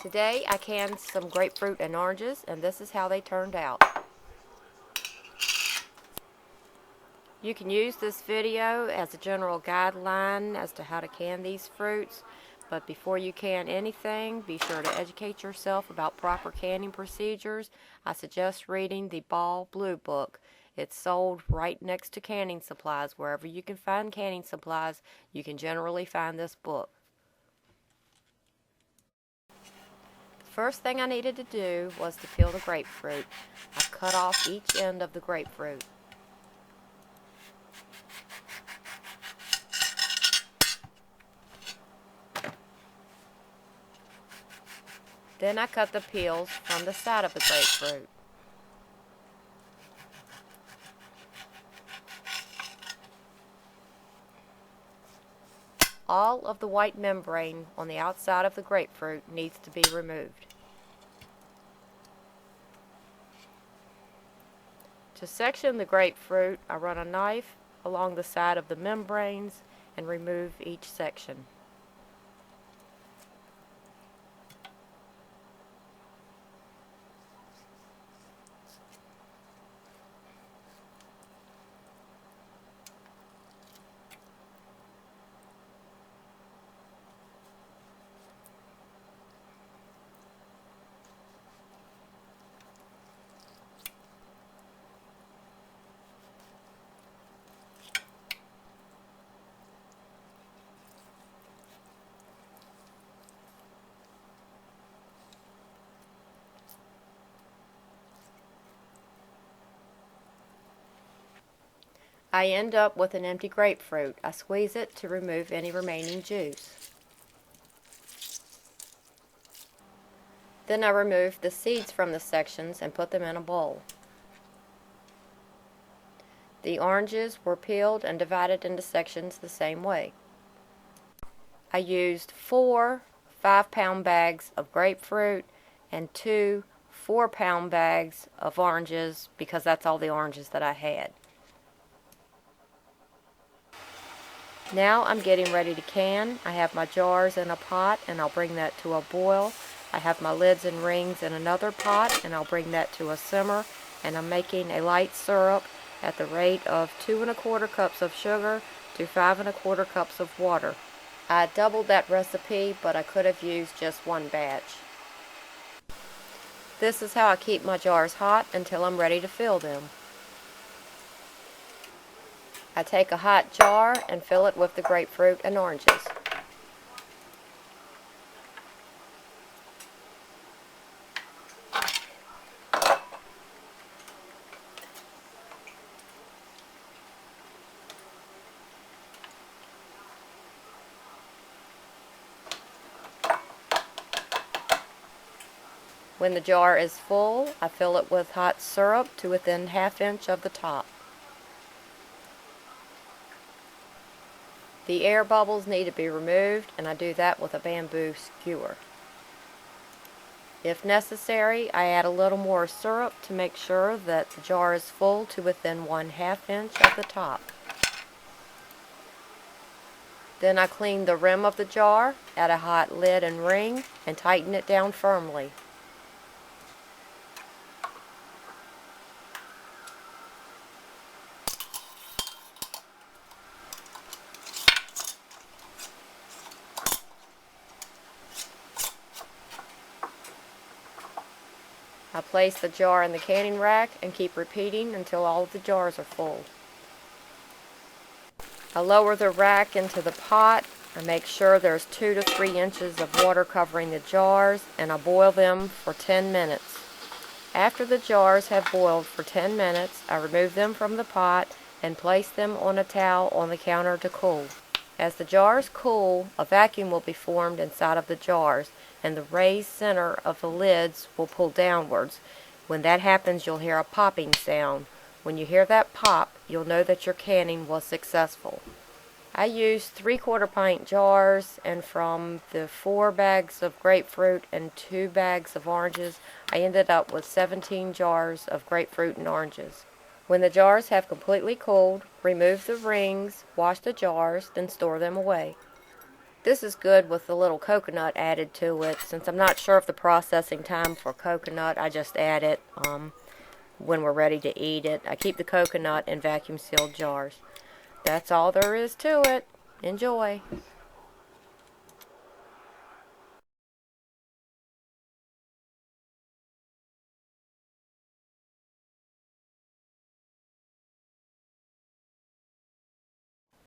Today I canned some grapefruit and oranges, and this is how they turned out. You can use this video as a general guideline as to how to can these fruits, but before you can anything, be sure to educate yourself about proper canning procedures. I suggest reading the Ball Blue Book. It's sold right next to canning supplies. Wherever you can find canning supplies, you can generally find this book. First thing I needed to do was to peel the grapefruit. I cut off each end of the grapefruit. Then I cut the peels from the side of the grapefruit. All of the white membrane on the outside of the grapefruit needs to be removed. To section the grapefruit, I run a knife along the side of the membranes and remove each section. I end up with an empty grapefruit. I squeeze it to remove any remaining juice. Then I remove the seeds from the sections and put them in a bowl. The oranges were peeled and divided into sections the same way. I used 4 5-pound bags of grapefruit and 2 4-pound bags of oranges because that's all the oranges that I had. Now I'm getting ready to can. I have my jars in a pot and I'll bring that to a boil. I have my lids and rings in another pot and I'll bring that to a simmer, and I'm making a light syrup at the rate of 2 1/4 cups of sugar to 5 1/4 cups of water. I doubled that recipe, but I could have used just one batch. This is how I keep my jars hot until I'm ready to fill them. I take a hot jar and fill it with the grapefruit and oranges. When the jar is full, I fill it with hot syrup to within 1/2 inch of the top. The air bubbles need to be removed, and I do that with a bamboo skewer. If necessary, I add a little more syrup to make sure that the jar is full to within 1/2 inch of the top. Then I clean the rim of the jar, add a hot lid and ring, and tighten it down firmly. I place the jar in the canning rack and keep repeating until all of the jars are full. I lower the rack into the pot. I make sure there's 2 to 3 inches of water covering the jars, and I boil them for 10 minutes. After the jars have boiled for 10 minutes, I remove them from the pot and place them on a towel on the counter to cool. As the jars cool, a vacuum will be formed inside of the jars, and the raised center of the lids will pull downwards. When that happens, you'll hear a popping sound. When you hear that pop, you'll know that your canning was successful. I used 3/4 pint jars, and from the 4 bags of grapefruit and 2 bags of oranges, I ended up with 17 jars of grapefruit and oranges. When the jars have completely cooled, remove the rings, wash the jars, then store them away. This is good with a little coconut added to it. Since I'm not sure of the processing time for coconut, I just add it when we're ready to eat it. I keep the coconut in vacuum sealed jars. That's all there is to it. Enjoy.